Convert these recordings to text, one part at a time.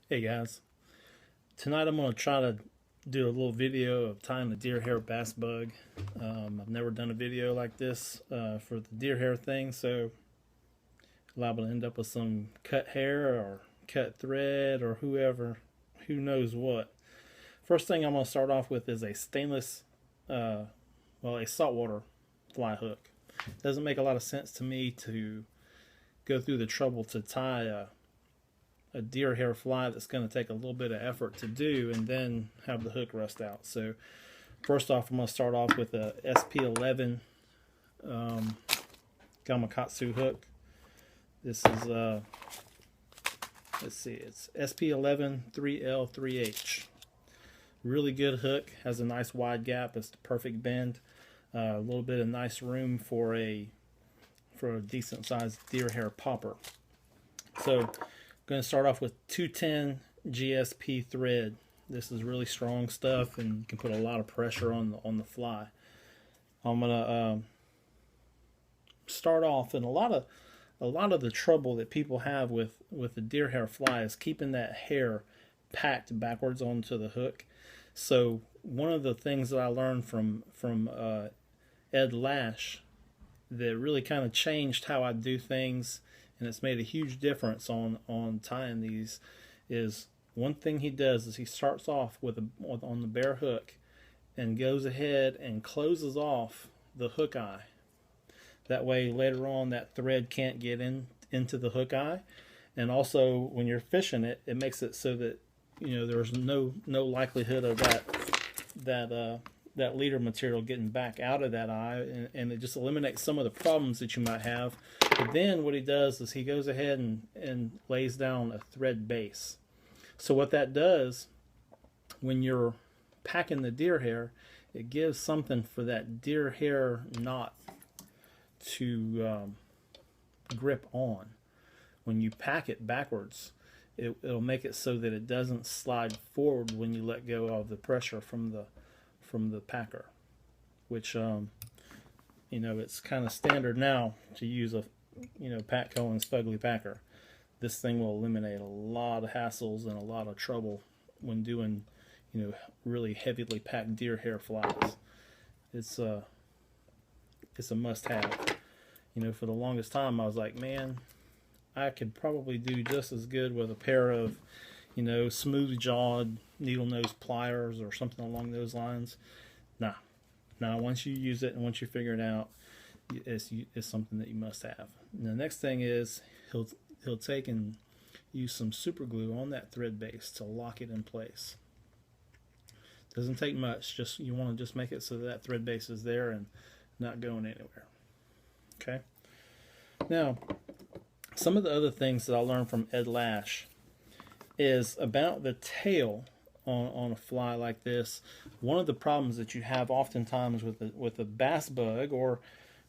Hey guys, tonight I'm going to try to do a little video of tying the deer hair bass bug. I've never done a video like this for the deer hair thing, so liable to end up with some cut hair or cut thread or who knows what. First thing I'm going to start off with is a stainless, a saltwater fly hook. Doesn't make a lot of sense to me to go through the trouble to tie a deer hair fly that's going to take a little bit of effort to do and then have the hook rust out. So first off, I'm going to start off with a SP11 Gamakatsu hook. This is let's see, it's SP11 3L 3H. Really good hook, has a nice wide gap. It's the perfect bend. A little bit of nice room for a decent sized deer hair popper. So I'm going to start off with 210 GSP thread. This is really strong stuff and can put a lot of pressure on the fly. I'm going to start off, and a lot of the trouble that people have with the deer hair fly is keeping that hair packed backwards onto the hook. So one of the things that I learned from Ed Lash that really kind of changed how I do things, and it's made a huge difference on tying these, is one thing he does is he starts off on the bare hook and goes ahead and closes off the hook eye. That way later on that thread can't get into the hook eye, and also when you're fishing it, it makes it so that there's no likelihood of that leader material getting back out of that eye, and it just eliminates some of the problems that you might have. But then what he does is he goes ahead and lays down a thread base. So what that does, when you're packing the deer hair, it gives something for that deer hair knot to grip on. When you pack it backwards, it'll make it so that it doesn't slide forward when you let go of the pressure from the packer, which it's kind of standard now to use a Pat Cohen's Fugly packer. This thing will eliminate a lot of hassles and a lot of trouble when doing really heavily packed deer hair flies. It's a must-have. For the longest time I was like, man, I could probably do just as good with a pair of smooth-jawed needle-nose pliers or something along those lines. Nah. Once you use it and once you figure it out, it's something that you must have. And the next thing is he'll take and use some super glue on that thread base to lock it in place. Doesn't take much. You want to just make it so that thread base is there and not going anywhere. Okay. Now, some of the other things that I learned from Ed Lash is about the tail on a fly like this. One of the problems that you have oftentimes with a bass bug, or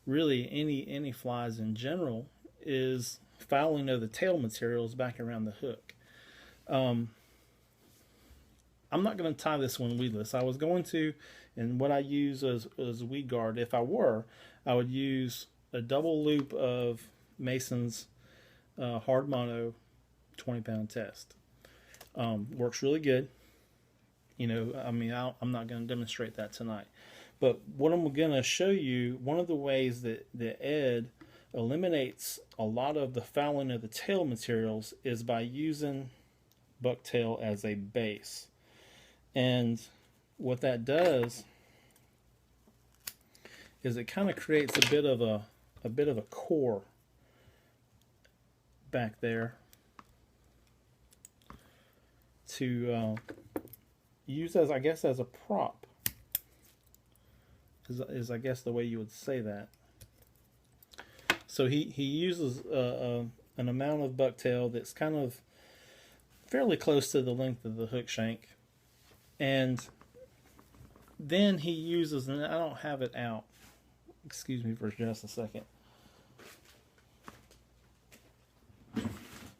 really any flies in general, is fouling of the tail materials back around the hook. I'm not going to tie this one weedless. I was going to, and what I use as weed guard, if I were, I would use a double loop of Mason's hard mono 20-pound test. Works really good. I'm not going to demonstrate that tonight. But what I'm going to show you, one of the ways that Ed eliminates a lot of the fouling of the tail materials is by using bucktail as a base. And what that does is it kind of creates a bit of a core back there to use as a prop, is I guess the way you would say that. So he uses an amount of bucktail that's kind of fairly close to the length of the hook shank, and then he uses, and I don't have it out, excuse me for just a second,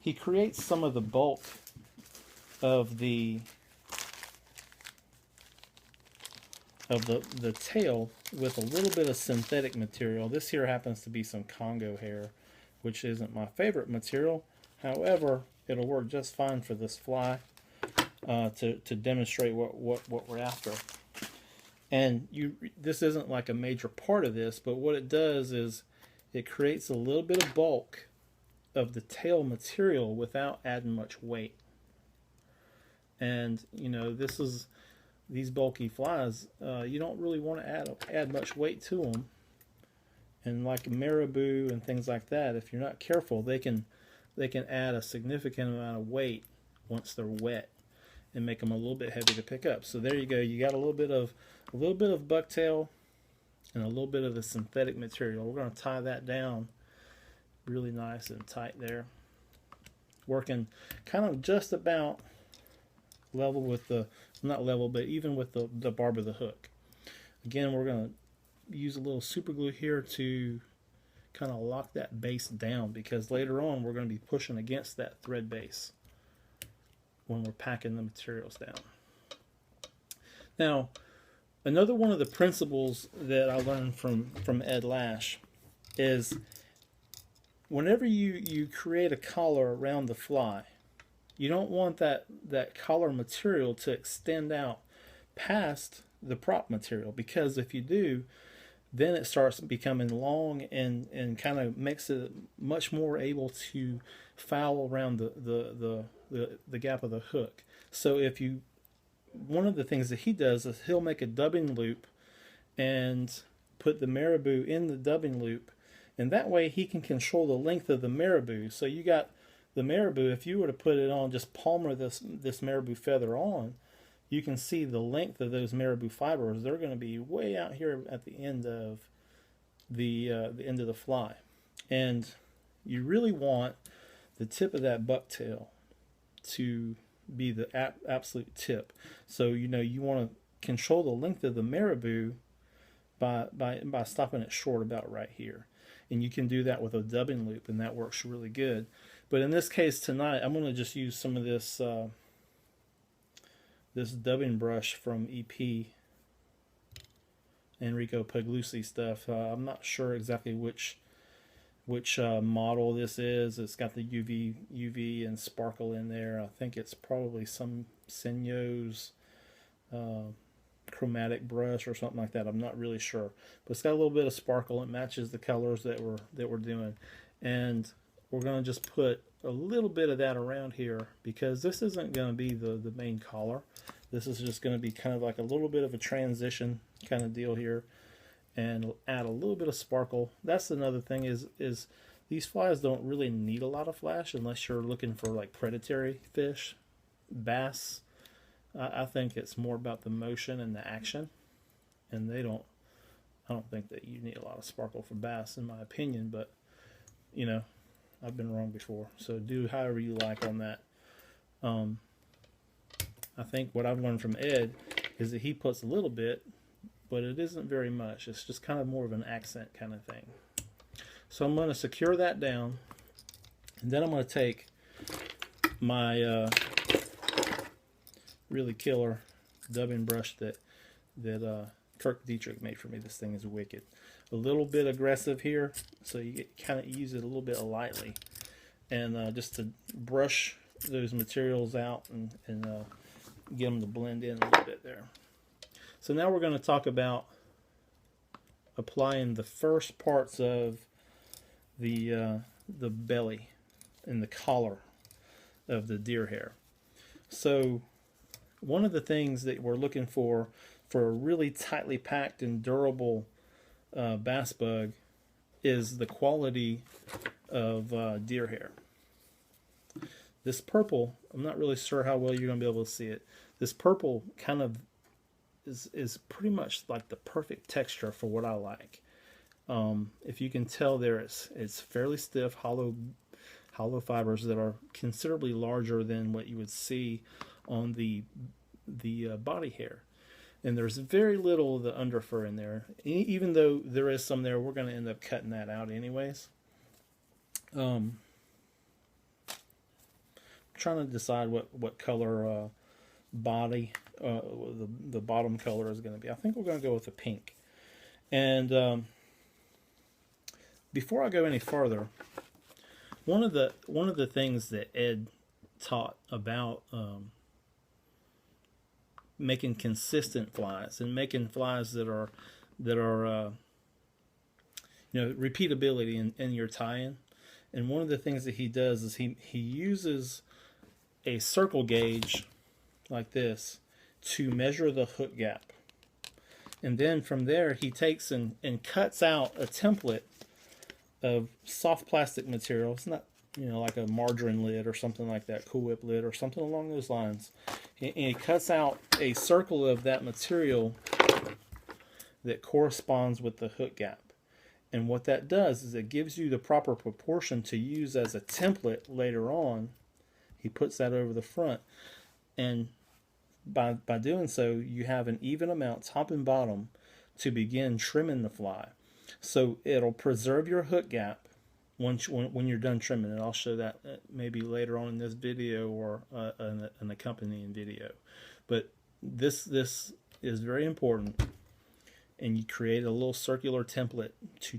he creates some of the bulk of the tail with a little bit of synthetic material. This here happens to be some Congo hair, which isn't my favorite material. However, it'll work just fine for this fly to demonstrate what we're after. And this isn't like a major part of this, but what it does is it creates a little bit of bulk of the tail material without adding much weight. And you know, these bulky flies, you don't really want to add much weight to them. And like marabou and things like that, if you're not careful, they can add a significant amount of weight once they're wet and make them a little bit heavy to pick up. So there you go. You got a little bit of bucktail and a little bit of the synthetic material. We're going to tie that down really nice and tight there, working kind of just about level with the, not level, but even with the barb of the hook. Again, we're going to use a little super glue here to kind of lock that base down, because later on we're going to be pushing against that thread base when we're packing the materials down. Now, another one of the principles that I learned from Ed Lash is whenever you create a collar around the fly, you don't want that collar material to extend out past the prop material, because if you do, then it starts becoming long and kind of makes it much more able to foul around the gap of the hook. So if you, one of the things that he does is he'll make a dubbing loop and put the marabou in the dubbing loop, and that way he can control the length of the marabou. So you got the marabou, if you were to put it on, just palmer this marabou feather on, you can see the length of those marabou fibers. They're going to be way out here at the end of the end of the fly, and you really want the tip of that bucktail to be the absolute tip. So you know, you want to control the length of the marabou by stopping it short about right here, and you can do that with a dubbing loop, and that works really good. But in this case tonight, I'm going to just use some of this this dubbing brush from EP, Enrico Pugliese stuff. I'm not sure exactly which model this is. It's got the UV and sparkle in there. I think it's probably some Senyo's chromatic brush or something like that. I'm not really sure, but it's got a little bit of sparkle. It matches the colors that we're doing, and we're going to just put a little bit of that around here, because this isn't going to be the main collar. This is just going to be kind of like a little bit of a transition kind of deal here, and add a little bit of sparkle. That's another thing is these flies don't really need a lot of flash unless you're looking for like predatory fish. Bass, I think it's more about the motion and the action, and I don't think that you need a lot of sparkle for bass, in my opinion, but you know, I've been wrong before, so do however you like on that. I think what I've learned from Ed is that he puts a little bit, but it isn't very much. It's just kind of more of an accent kind of thing. So I'm going to secure that down, and then I'm going to take my really killer dubbing brush that Kirk Dietrich made for me. This thing is wicked. A little bit aggressive here, so you kind of use it a little bit lightly, and just to brush those materials out and get them to blend in a little bit there. So now we're going to talk about applying the first parts of the belly and the collar of the deer hair. So one of the things that we're looking for a really tightly packed and durable bass bug is the quality of deer hair. This purple, I'm not really sure how well you're going to be able to see it. This purple kind of is pretty much like the perfect texture for what I like. If you can tell there, it's fairly stiff, hollow fibers that are considerably larger than what you would see on the body hair. And there's very little of the underfur in there. Even though there is some there, we're going to end up cutting that out anyways. Trying to decide what color body the bottom color is going to be. I think we're going to go with the pink. And before I go any farther, one of the things that Ed taught about making consistent flies and making flies that are repeatability in your tie-in. And one of the things that he does is he uses a circle gauge like this to measure the hook gap. And then from there, he takes and cuts out a template of soft plastic material. It's not, like a margarine lid or something like that, Cool Whip lid or something along those lines. And he cuts out a circle of that material that corresponds with the hook gap. And what that does is it gives you the proper proportion to use as a template later on. He puts that over the front. And by doing so, you have an even amount, top and bottom, to begin trimming the fly. So it'll preserve your hook gap when you're done trimming it. I'll show that maybe later on in this video or an accompanying video. But this is very important. And you create a little circular template to